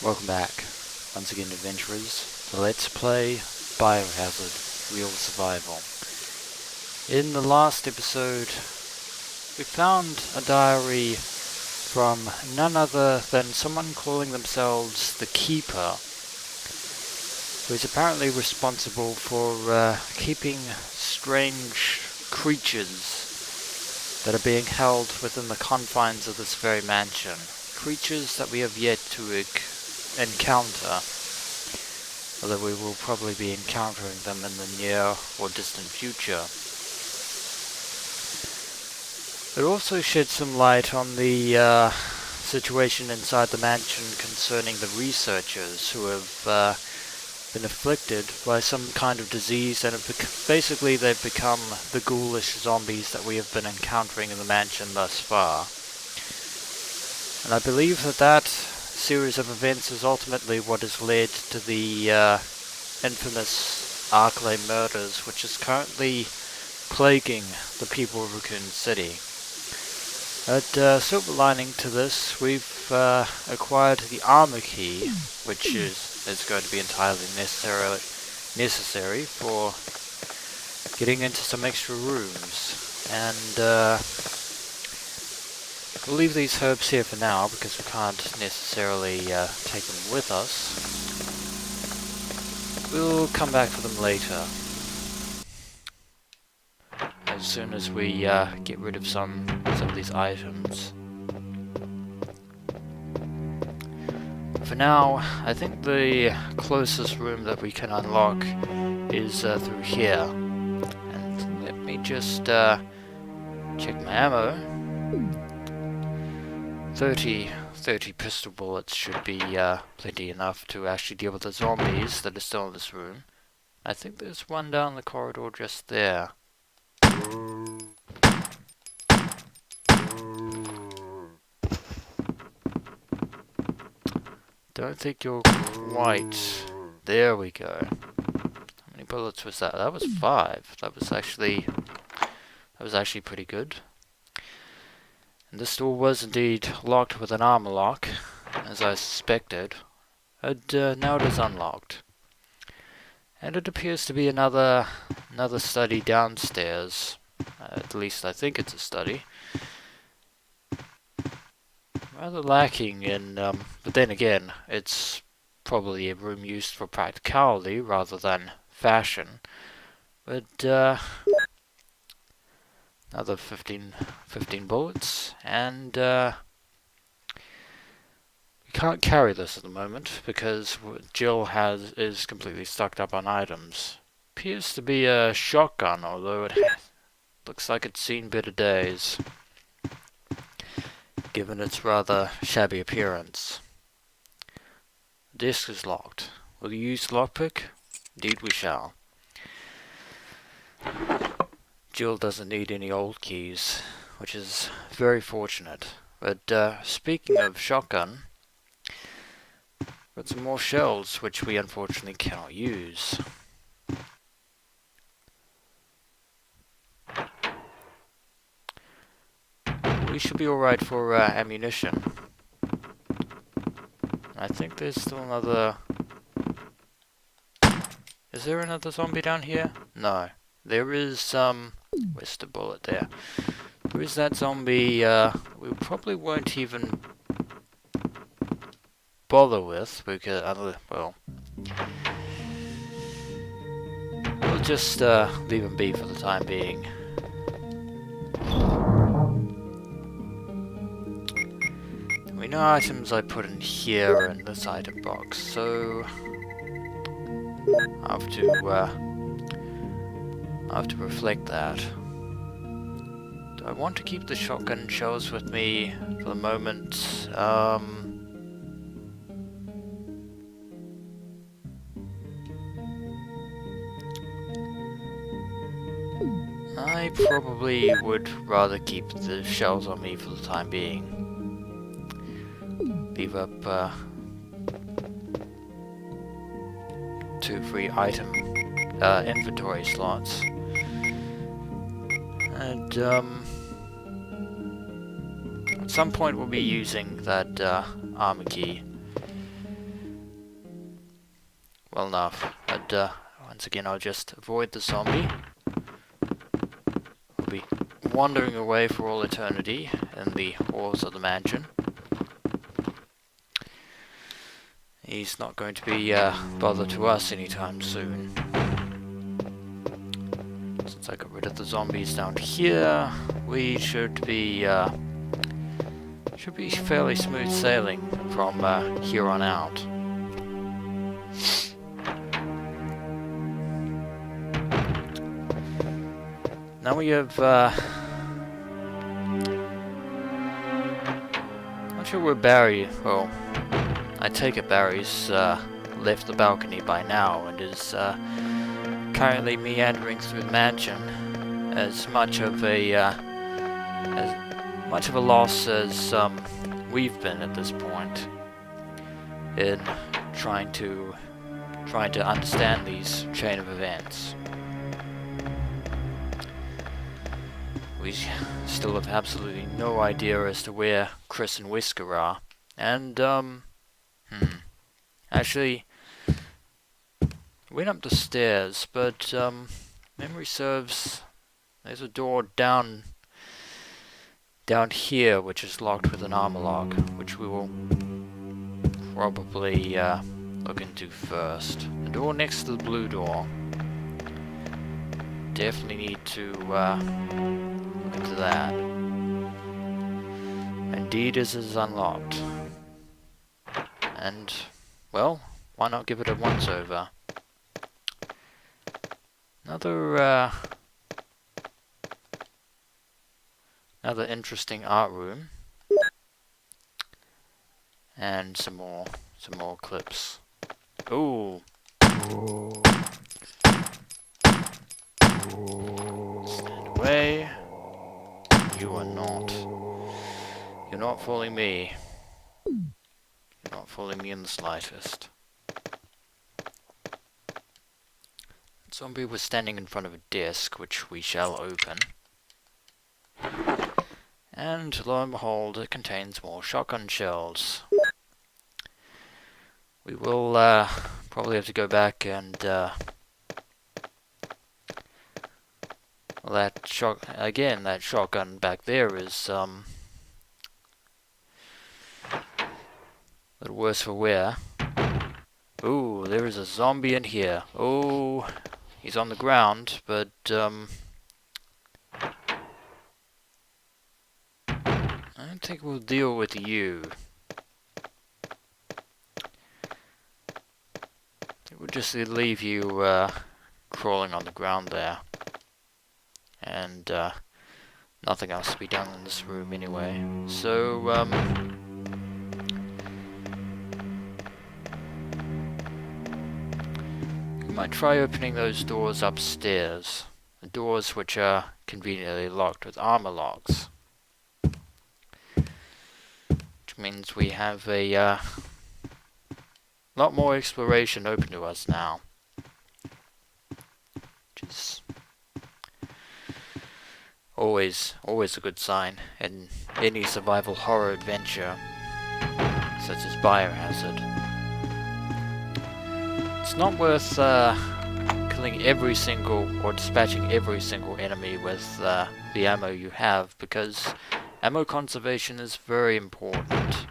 Welcome back, once again adventurers, to Let's Play Biohazard Real Survival. In the last episode, we found a diary from none other than someone calling themselves the Keeper, who is apparently responsible for keeping strange creatures that are being held within the confines of this very mansion. Creatures that we have yet to encounter, although we will probably be encountering them in the near or distant future. It also sheds some light on the situation inside the mansion concerning the researchers who have been afflicted by some kind of disease and have basically they've become the ghoulish zombies that we have been encountering in the mansion thus far. And I believe that series of events is ultimately what has led to the infamous Arklay murders, which is currently plaguing the people of Raccoon City. But silver lining to this, we've acquired the armor key, which is going to be entirely necessary for getting into some extra rooms. And we'll leave these herbs here for now because we can't necessarily take them with us. We'll come back for them later, as soon as we get rid of some of these items. For now, I think the closest room that we can unlock is through here. And let me just check my ammo. 30 pistol bullets should be plenty enough to actually deal with the zombies that are still in this room. I think there's one down the corridor just there. Don't think you're quite... There we go. How many bullets was that? That was 5. That was actually pretty good. And this door was indeed locked with an armor lock, as I suspected, and now it is unlocked. And it appears to be another study downstairs. At least I think it's a study. Rather lacking in, but then again, it's probably a room used for practicality rather than fashion. But another 15 bullets, and we can't carry this at the moment because Jill is completely stocked up on items. Appears to be a shotgun, although it looks like it's seen better days, given its rather shabby appearance. The desk is locked. Will you use the lockpick? Indeed we shall. Jill doesn't need any old keys, which is very fortunate. But speaking of shotgun, got some more shells which we unfortunately cannot use. We should be alright for ammunition. I think there's still another... Is there another zombie down here? No. There is, where's the bullet there? There is that zombie, we probably won't even bother with, because, well... We'll just, leave him be for the time being. We know items I put in here in this item box, so... I have to reflect that. Do I want to keep the shotgun shells with me for the moment? I probably would rather keep the shells on me for the time being. Leave up 2 free item inventory slots. And at some point we'll be using that armor key. well enough. But once again, I'll just avoid the zombie. We'll be wandering away for all eternity in the halls of the mansion. He's not going to be bothered to us anytime soon. Since I got rid of the zombies down here, we should be fairly smooth sailing from here on out. Now we have not sure where Barry, well, I take it Barry's left the balcony by now and is currently meandering through the mansion. As much of a loss as we've been at this point in trying to understand these chain of events. We still have absolutely no idea as to where Chris and Whisker are, and actually went up the stairs, but memory serves, there's a door down here which is locked with an armor lock, which we will probably look into first. The door next to the blue door. Definitely need to look into that. Indeed, it is unlocked. And, well, why not give it a once over? Another interesting art room, and some more clips. Ooh. Stand away. You are not. You're not fooling me. You're not fooling me in the slightest. Zombie was standing in front of a desk, which we shall open. And lo and behold, it contains more shotgun shells. We will probably have to go back and that shotgun back there is a little worse for wear. Ooh, there is a zombie in here. Oh, he's on the ground, but I don't think we'll deal with you. It would just leave you crawling on the ground there. And nothing else to be done in this room anyway. So, we might try opening those doors upstairs. The doors which are conveniently locked with armor locks. Which means we have a lot more exploration open to us now. Which is always a good sign in any survival horror adventure, such as Biohazard. It's not worth killing every single or dispatching every single enemy with the ammo you have, because ammo conservation is very important.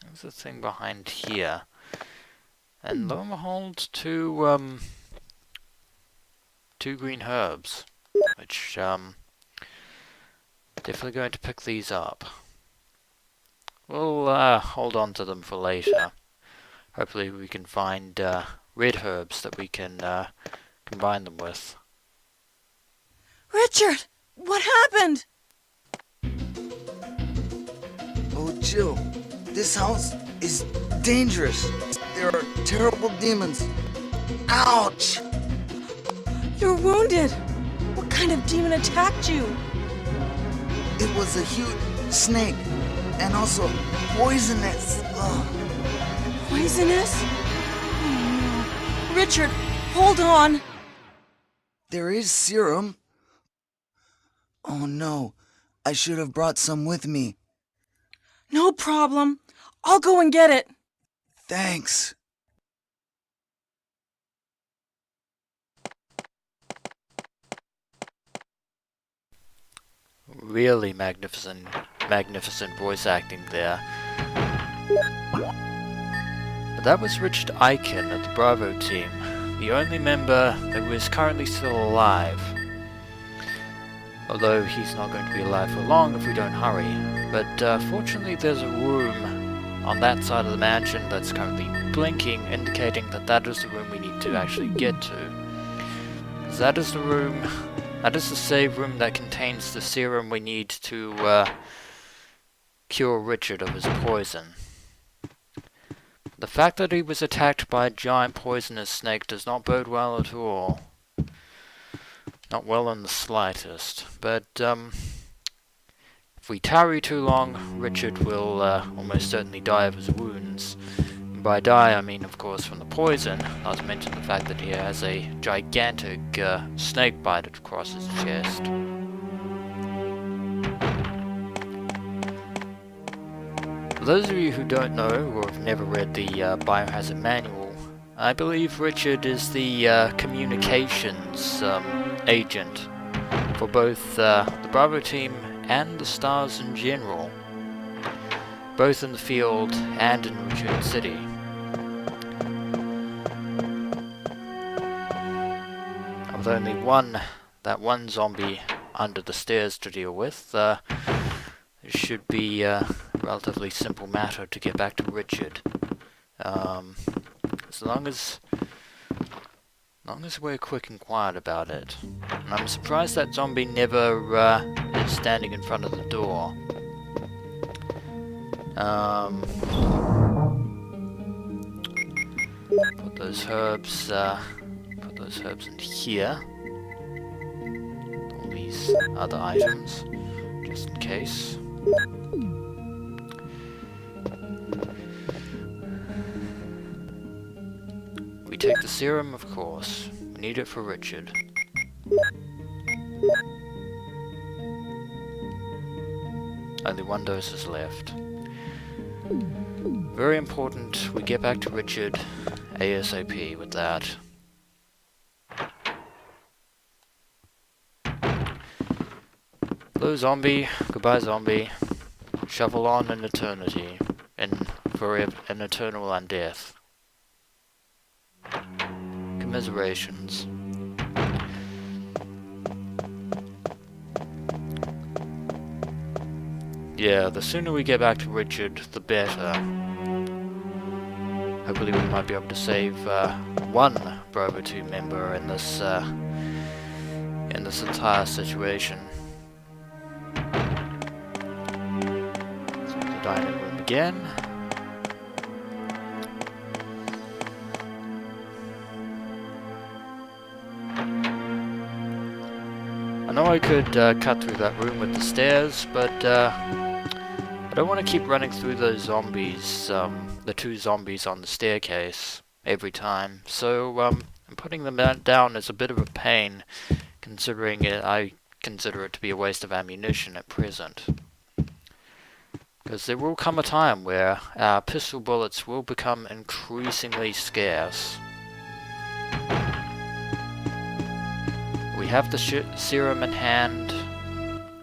There's a thing behind here. And lo and behold, two green herbs, which definitely going to pick these up. We'll hold on to them for later. Hopefully we can find red herbs that we can combine them with. Richard, what happened? Oh, Jill, this house is dangerous. There are terrible demons. Ouch! You're wounded. What kind of demon attacked you? It was a huge snake, and also poisonous. Ugh. Poisonous? Oh, no. Richard, hold on. There is serum. Oh no, I should have brought some with me. No problem. I'll go and get it. Thanks. Really magnificent voice acting there. But that was Richard Aiken of the Bravo team, the only member who is currently still alive. Although he's not going to be alive for long if we don't hurry. But fortunately there's a room on that side of the mansion that's currently blinking, indicating that that is the room we need to actually get to. Because that is the save room that contains the serum we need to cure Richard of his poison. The fact that he was attacked by a giant poisonous snake does not bode well at all. Not well in the slightest. But if we tarry too long, Richard will almost certainly die of his wounds. And by die, I mean, of course, from the poison, not to mention the fact that he has a gigantic snake bite across his chest. For those of you who don't know, or have never read the Biohazard Manual, I believe Richard is the communications agent for both the Bravo team and the Stars in general, both in the field and in Raccoon City. With only that one zombie under the stairs to deal with, it should be a relatively simple matter to get back to Richard. As long as we're quick and quiet about it. And I'm surprised that zombie never is standing in front of the door. Put those herbs in here. All these other items, just in case. We take the serum, of course. We need it for Richard. Only one dose is left. Very important we get back to Richard ASAP with that. Hello zombie, goodbye zombie. Shovel on in eternity, and forever, an eternal undeath. Commiserations. Yeah, the sooner we get back to Richard, the better. Hopefully we might be able to save one Bravo 2 member in this entire situation. So the dining room again. I know I could cut through that room with the stairs, but I don't want to keep running through those zombies, the two zombies on the staircase every time. So I'm putting them down as a bit of a pain, considering I consider it to be a waste of ammunition at present. Because there will come a time where our pistol bullets will become increasingly scarce. We have the serum in hand.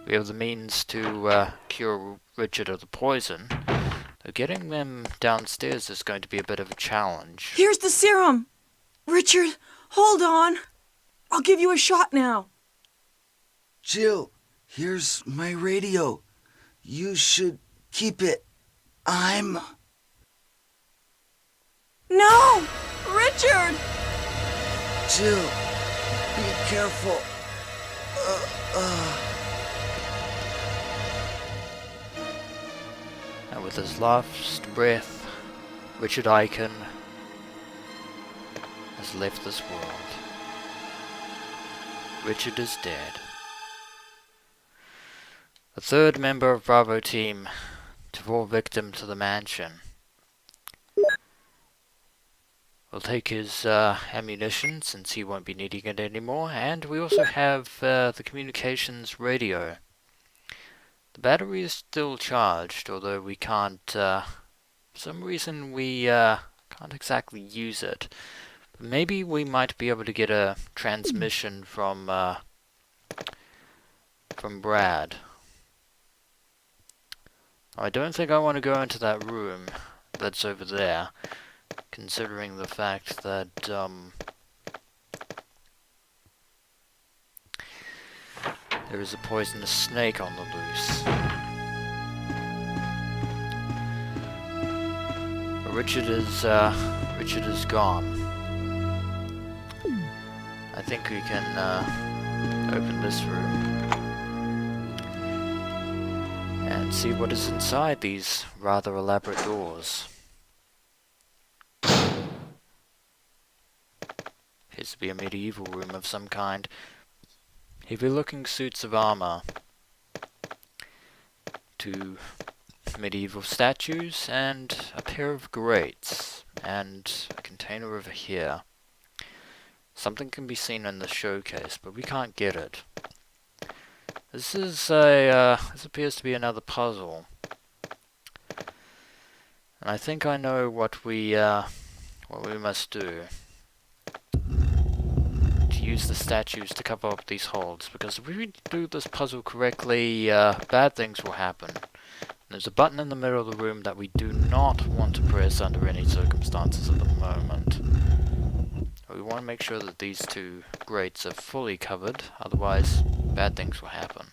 We have the means to cure Richard of the poison. Though getting them downstairs is going to be a bit of a challenge. Here's the serum. Richard, hold on. I'll give you a shot now. Jill, here's my radio. You should keep it. No! Richard! Jill, be careful. And with his last breath, Richard Aiken has left this world. Richard is dead. The third member of Bravo team to fall victim to the mansion. We'll take his ammunition, since he won't be needing it anymore, and we also have the communications radio. The The battery is still charged, although we can't, for some reason we can't exactly use it. But maybe we might be able to get a transmission from Brad. I don't think I want to go into that room that's over there, considering the fact that there is a poisonous snake on the loose. But Richard is gone. I think we can open this room and see what is inside these rather elaborate doors. Appears to be a medieval room of some kind. Heavy looking suits of armor, 2 medieval statues, and a pair of grates, and a container over here. Something can be seen in the showcase, but we can't get it. This appears to be another puzzle. And I think I know what we must do. To use the statues to cover up these holes, because if we do this puzzle correctly, bad things will happen. There's a button in the middle of the room that we do not want to press under any circumstances at the moment. We want to make sure that these 2 grates are fully covered, otherwise bad things will happen.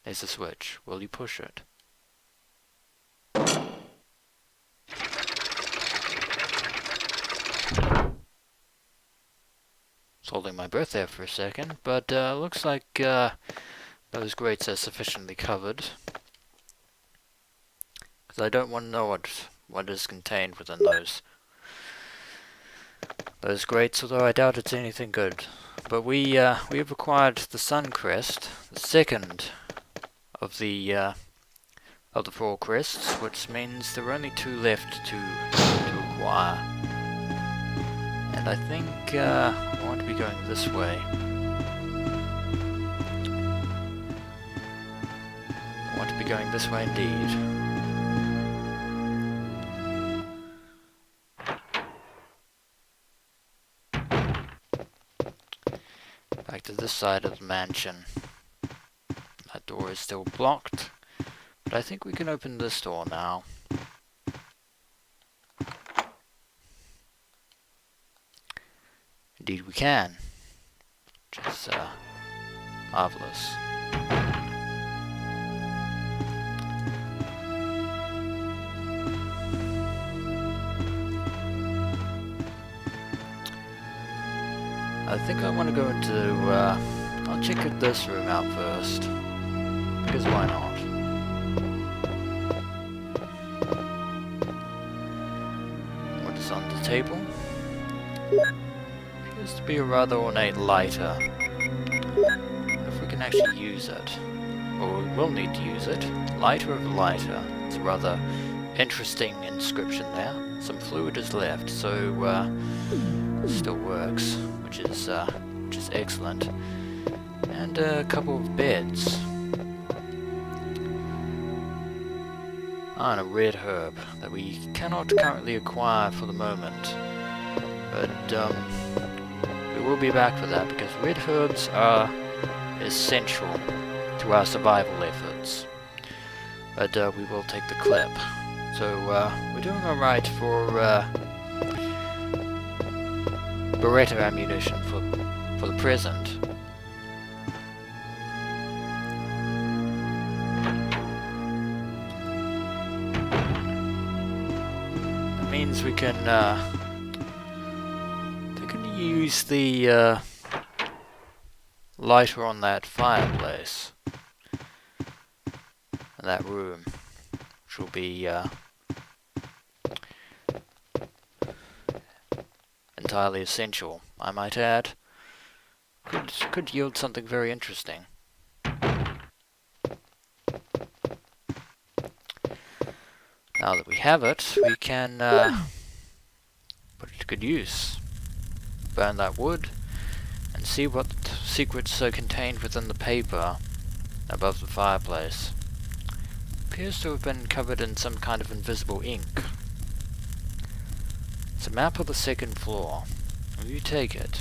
There's a switch. Will you push it? Was holding my breath there for a second, but looks like those grates are sufficiently covered. Because I don't want to know what is contained within those grates, although I doubt it's anything good. But we have acquired the Sun Crest, the second of the 4 crests, which means there are only 2 left to acquire. And I think I want to be going this way. I want to be going this way indeed. Back to this side of the mansion. That door is still blocked, but I think we can open this door now. Indeed we can, which is marvelous. I think I want to go into, I'll check this room out first, because why not? What is on the table? Appears to be a rather ornate lighter. If we can actually use it, or we will need to use it. Lighter of a lighter. It's a rather interesting inscription there. Some fluid is left, so it still works, which is excellent. And a couple of beds. And a red herb that we cannot currently acquire for the moment. But we will be back for that, because red herbs are essential to our survival efforts. But we will take the clip. So we're doing alright for Beretta ammunition for the present. That means we can use the lighter on that fireplace in that room, which will be entirely essential, I might add. Could yield something very interesting. Now that we have it, we can put it to good use. Burn that wood and and see what secrets are contained within the paper above the fireplace. Appears to have been covered in some kind of invisible ink. It's a map of the second floor. You take it.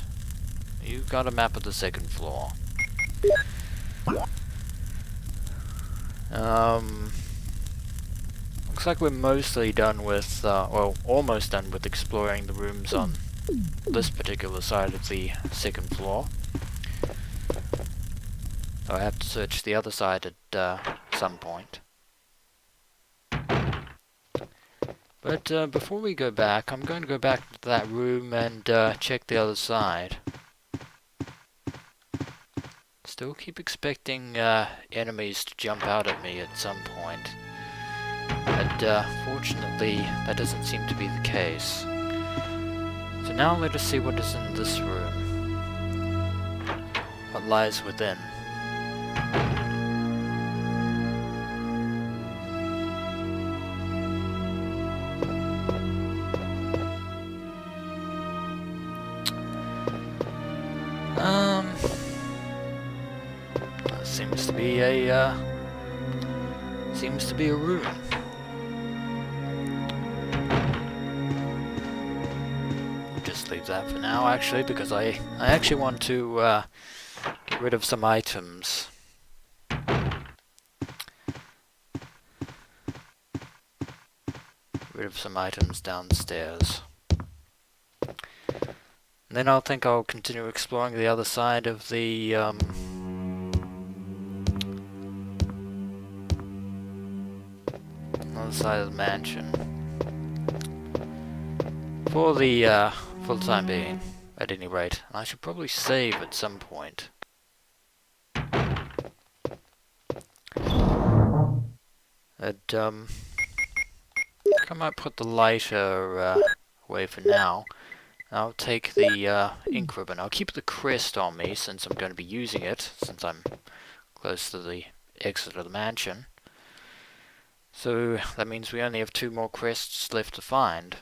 You've got a map of the second floor. Looks like we're mostly done with, well, almost done with exploring the rooms on this particular side of the second floor. I have to search the other side at some point. But before we go back, I'm going to go back to that room and check the other side. Still keep expecting enemies to jump out at me at some point. But fortunately, that doesn't seem to be the case. So now let us see what is in this room. What lies within. Seems to be a room. We'll just leave that for now, actually, because I actually want to get rid of some items. Get rid of some items downstairs. And then I think I'll continue exploring the other side of the side of the mansion for the time being, at any rate. I should probably save at some point. I might put the lighter away for now. I'll take the ink ribbon. I'll keep the crest on me since I'm going to be using it, since I'm close to the exit of the mansion. So that means we only have 2 more crests left to find.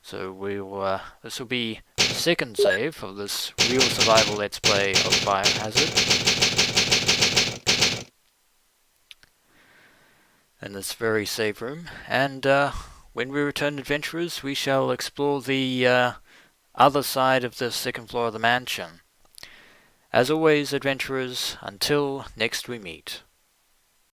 So we'll this will be the second save of this real survival let's play of Biohazard. In this very safe room. And when we return, adventurers, we shall explore the other side of the second floor of the mansion. As always, adventurers, until next we meet.